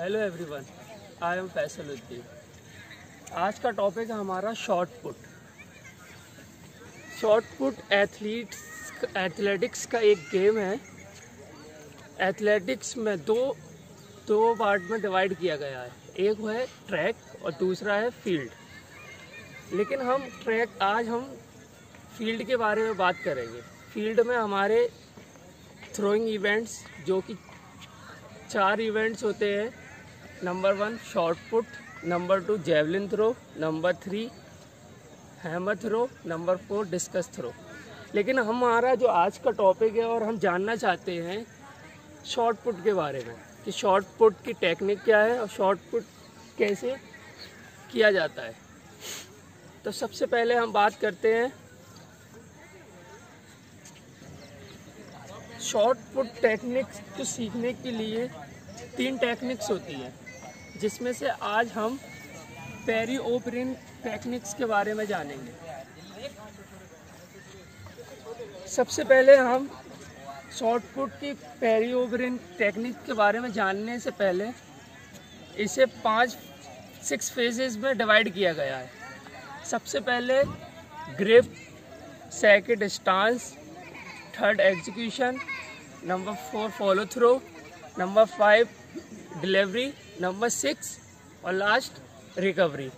Hello everyone, I am Faisaluddin. आज का topic है हमारा shot put. Shot put athletics का एक गेम है। एथलेटिक्स में दो पार्ट में डिवाइड किया गया है, एक है ट्रैक और दूसरा है फील्ड। लेकिन आज हम फील्ड के बारे में बात करेंगे। फील्ड में हमारे थ्रोइंग इवेंट्स, जो कि 4 इवेंट्स होते हैं। Number 1 shot put, number 2 javelin throw, number 3 hammer throw, number 4 discus throw. लेकिन हमारा जो आज का टॉपिक है और हम जानना चाहते हैं शॉट पुट के बारे में कि शॉट पुट की टेक्निक क्या है और शॉट पुट कैसे किया जाता है। तो सबसे पहले हम बात करते हैं शॉट पुट टेक्निक्स को सीखने के लिए 3 टेक्निक्स होती हैं, जिसमें से आज हम पेरी ओपनिंग टेक्निक्स के बारे में जानेंगे। सबसे पहले हम शॉट पुट की पेरी ओपनिंग टेक्निक के बारे में जानने से पहले इसे 6 फेजेस में डिवाइड किया गया है। सबसे पहले grip, second stance, third execution, number 4 follow throw, number 5 delivery, number 6 और लास्ट रिकवरी।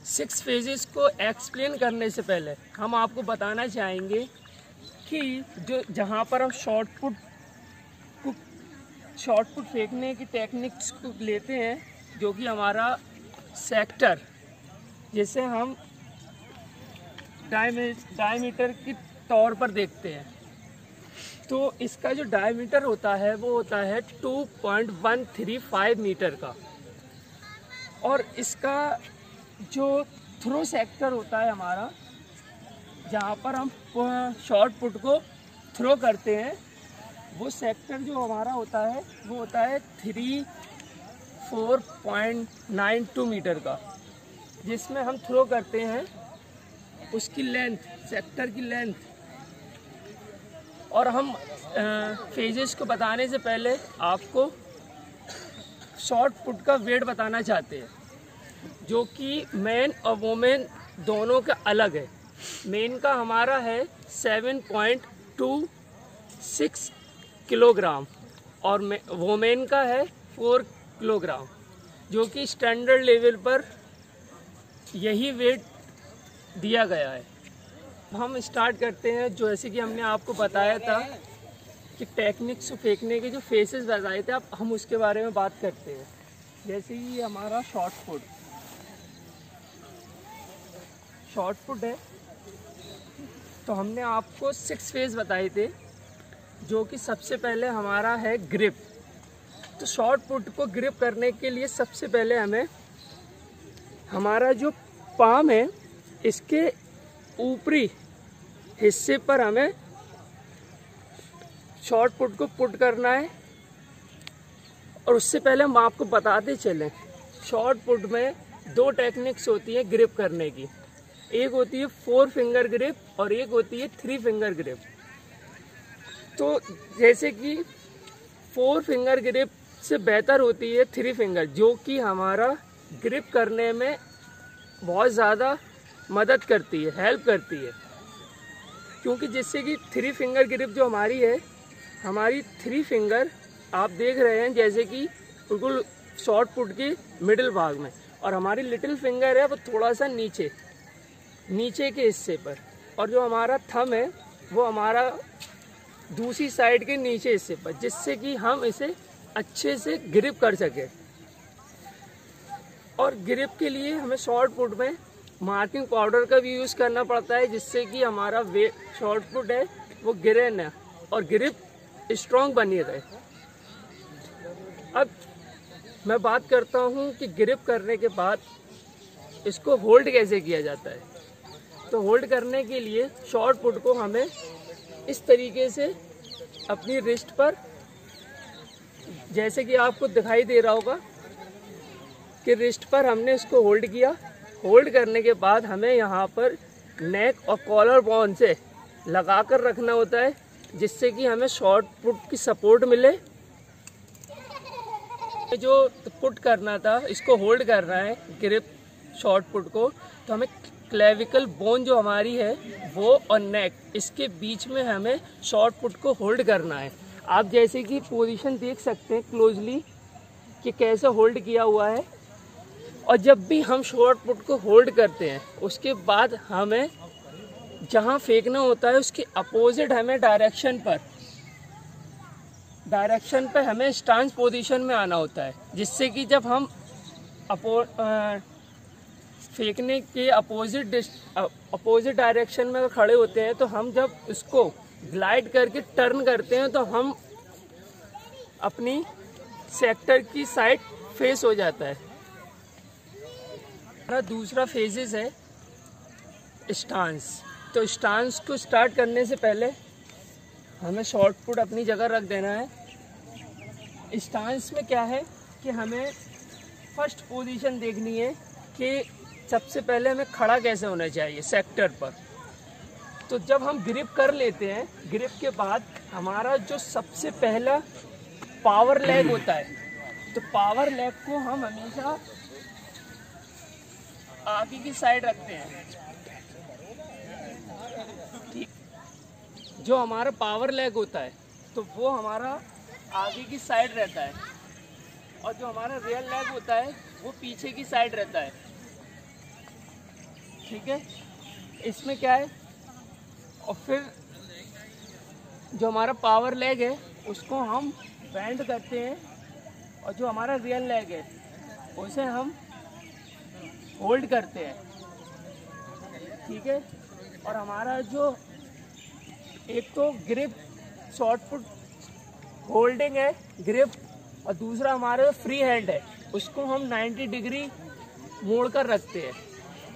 6 फेजेस को एक्सप्लेन करने से पहले हम आपको बताना चाहेंगे कि जहाँ पर हम शॉट पुट फेंकने की टेक्निक्स को लेते हैं, जो कि हमारा सेक्टर, जिसे हम डायमीटर के तौर पर देखते हैं। तो इसका जो डायमीटर होता है वो होता है 2.135 मीटर का, और इसका जो थ्रो सेक्टर होता है हमारा, जहाँ पर हम शॉट पुट को थ्रो करते हैं, वो सेक्टर जो हमारा होता है वो होता है 4.92 मीटर का, जिसमें हम थ्रो करते हैं उसकी लेंथ, सेक्टर की लेंथ। और हम फेजेस को बताने से पहले आपको शॉट पुट का वेट बताना चाहते हैं, जो कि मेन और वोमेन दोनों का अलग है। मेन का हमारा है 7.26 किलोग्राम और वोमेन का है 4 किलोग्राम, जो कि स्टैंडर्ड लेवल पर यही वेट दिया गया है। हम स्टार्ट करते हैं। जैसे कि हमने आपको बताया था कि टेक्निक्स फेंकने के जो फेसेस बताए थे, अब हम उसके बारे में बात करते हैं। जैसे ही हमारा शॉट पुट है, तो हमने आपको 6 फेज बताए थे, जो कि सबसे पहले हमारा है ग्रिप। तो शॉट पुट को ग्रिप करने के लिए सबसे पहले हमें हमारा जो पाम है, इसके ऊपरी हिस्से पर हमें शॉट पुट को पुट करना है। और उससे पहले हम आपको बताते चलें, शॉट पुट में 2 टेक्निक्स होती है ग्रिप करने की। एक होती है 4 फिंगर ग्रिप और एक होती है 3 फिंगर ग्रिप। तो जैसे कि 4 फिंगर ग्रिप से बेहतर होती है 3 फिंगर, जो कि हमारा ग्रिप करने में बहुत ज़्यादा मदद करती है, हेल्प करती है। क्योंकि जिससे कि 3 फिंगर ग्रिप जो हमारी है, हमारी 3 फिंगर आप देख रहे हैं जैसे कि बिल्कुल शॉट पुट के मिडिल भाग में, और हमारी लिटिल फिंगर है वो थोड़ा सा नीचे के हिस्से पर, और जो हमारा थंब है वो हमारा दूसरी साइड के नीचे हिस्से पर, जिससे कि हम इसे अच्छे से ग्रिप कर सकें। और ग्रिप के लिए हमें शॉट पुट में मार्किंग पाउडर का भी यूज़ करना पड़ता है, जिससे कि हमारा शॉट पुट है वो गिरे न और ग्रिप स्ट्रॉन्ग बनी रहे। अब मैं बात करता हूँ कि ग्रिप करने के बाद इसको होल्ड कैसे किया जाता है। तो होल्ड करने के लिए शॉट पुट को हमें इस तरीके से अपनी रिस्ट पर, जैसे कि आपको दिखाई दे रहा होगा कि रिस्ट पर हमने इसको होल्ड किया। होल्ड करने के बाद हमें यहाँ पर नेक और कॉलर बोन से लगा कर रखना होता है, जिससे कि हमें शॉट पुट की सपोर्ट मिले जो पुट करना था, इसको होल्ड करना है ग्रिप शॉर्ट पुट को, तो हमें क्लेविकल बोन जो हमारी है वो और नेक, इसके बीच में हमें शॉर्ट पुट को होल्ड करना है। आप जैसे कि पोजीशन देख सकते हैं क्लोजली कि कैसे होल्ड किया हुआ है। और जब भी हम शॉर्ट पुट को होल्ड करते हैं उसके बाद हमें जहाँ फेंकना होता है उसके अपोजिट हमें डायरेक्शन पे हमें स्टांस पोजीशन में आना होता है, जिससे कि जब हम फेंकने के अपोजिट डायरेक्शन में खड़े होते हैं तो हम जब उसको ग्लाइड करके टर्न करते हैं तो हम अपनी सेक्टर की साइड फेस हो जाता है। हमारा दूसरा फेजेस है स्टांस। तो स्टांस को स्टार्ट करने से पहले हमें शॉर्ट पुट अपनी जगह रख देना है। स्टांस में क्या है कि हमें फर्स्ट पोजीशन देखनी है कि सबसे पहले हमें खड़ा कैसे होना चाहिए सेक्टर पर। तो जब हम ग्रिप कर लेते हैं, ग्रिप के बाद हमारा जो सबसे पहला पावर लेग होता है, तो पावर लेग को हम हमेशा आगे की साइड रखते हैं। ठीक, जो हमारा पावर लेग होता है तो वो हमारा आगे की साइड रहता है, और जो हमारा रियल लेग होता है वो पीछे की साइड रहता है। ठीक है, इसमें क्या है, और फिर जो हमारा पावर लेग है उसको हम बेंड करते हैं, और जो हमारा रियल लेग है उसे हम होल्ड करते हैं। ठीक है, और हमारा जो एक तो ग्रिप शॉर्ट पुट होल्डिंग है ग्रिप, और दूसरा हमारा फ्री हैंड है, उसको हम 90 डिग्री मोड़ कर रखते हैं।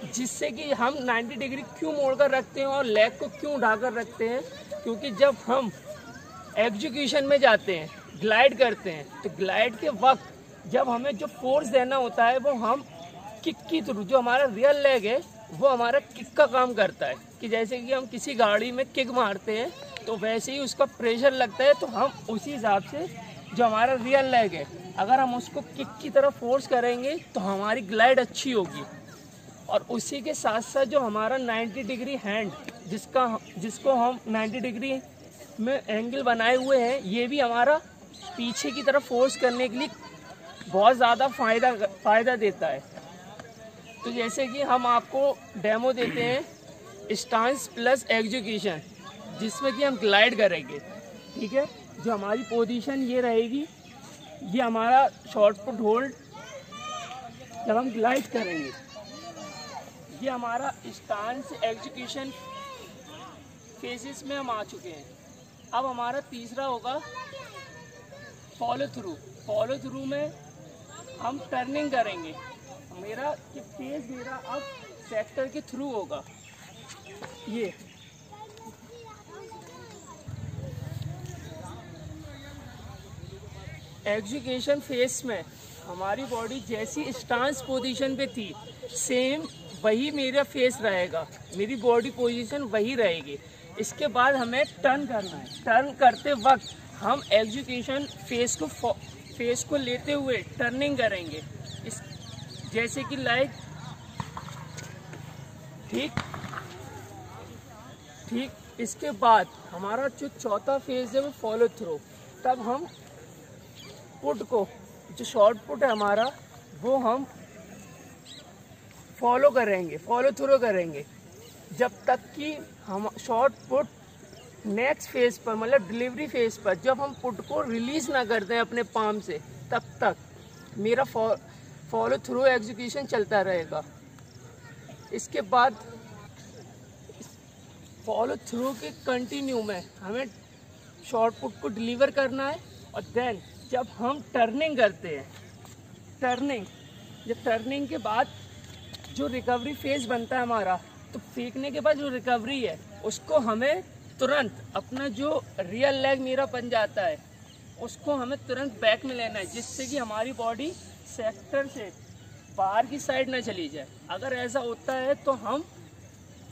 जिससे कि हम 90 डिग्री क्यों मोड़ कर रखते हैं और लेग को क्यों उठाकर रखते हैं, क्योंकि जब हम एग्जीक्यूशन में जाते हैं, ग्लाइड करते हैं, तो ग्लाइड के वक्त जब हमें जो फोर्स देना होता है वो हम किक की थ्रू, जो हमारा रियल लेग है वो हमारा किक का काम करता है। कि जैसे कि हम किसी गाड़ी में किक मारते हैं तो वैसे ही उसका प्रेशर लगता है, तो हम उसी हिसाब से जो हमारा रियल लेग है अगर हम उसको किक की तरफ फोर्स करेंगे तो हमारी ग्लाइड अच्छी होगी। और उसी के साथ साथ जो हमारा 90 डिग्री हैंड जिसको हम 90 डिग्री में एंगल बनाए हुए हैं, ये भी हमारा पीछे की तरफ फोर्स करने के लिए बहुत ज़्यादा फ़ायदा देता है। तो जैसे कि हम आपको डेमो देते हैं स्टांस प्लस एग्जीक्यूशन, जिसमें कि हम ग्लाइड करेंगे। ठीक है, जो हमारी पोजीशन ये रहेगी, ये हमारा शॉर्ट पुट होल्ड जब हम ग्लाइड करेंगे, ये हमारा स्टांस एग्जीक्यूशन फेजेस में हम आ चुके हैं। अब हमारा तीसरा होगा फॉलो थ्रू। फॉलो थ्रू में हम टर्निंग करेंगे। मेरा फेज मेरा अब सेक्टर के थ्रू होगा। ये एग्जीक्यूशन फेस में हमारी बॉडी जैसी स्टांस पोजीशन पे थी, सेम वही मेरा फेस रहेगा, मेरी बॉडी पोजीशन वही रहेगी। इसके बाद हमें टर्न करना है। टर्न करते वक्त हम एग्जीक्यूशन फेस को लेते हुए टर्निंग करेंगे, इस जैसे कि लाइक ठीक। इसके बाद हमारा जो चौथा फेज है वो फॉलो थ्रू। तब हम पुट को, जो शॉर्ट पुट है हमारा, वो हम फॉलो थ्रू करेंगे जब तक कि हम शॉर्ट पुट नेक्स्ट फेज पर, मतलब डिलीवरी फेज पर, जब हम पुट को रिलीज ना कर दें अपने पाम से, तब तक मेरा फॉलो थ्रू एग्जीक्यूशन चलता रहेगा। इसके बाद फॉलो थ्रू के कंटिन्यू में हमें शॉर्ट पुट को डिलीवर करना है। और देन जब हम टर्निंग करते हैं, टर्निंग के बाद जो रिकवरी फेज बनता है हमारा, तो फेंकने के बाद जो रिकवरी है उसको हमें तुरंत अपना जो रियल लेग मेरा बन जाता है उसको हमें तुरंत बैक में लेना है, जिससे कि हमारी बॉडी सेक्टर से बाहर की साइड ना चली जाए। अगर ऐसा होता है तो हम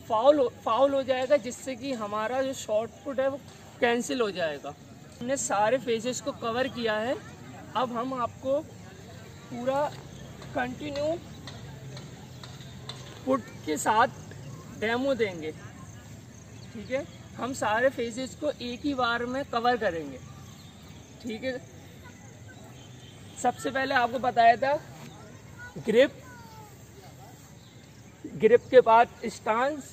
फाउल हो जाएगा, जिससे कि हमारा जो शॉर्ट पुट है वो कैंसिल हो जाएगा। हमने सारे फेजेस को कवर किया है। अब हम आपको पूरा कंटिन्यू पुट के साथ डेमो देंगे। ठीक है, हम सारे फेजेस को एक ही बार में कवर करेंगे। ठीक है, सबसे पहले आपको बताया था ग्रिप, ग्रिप के बाद स्टांस,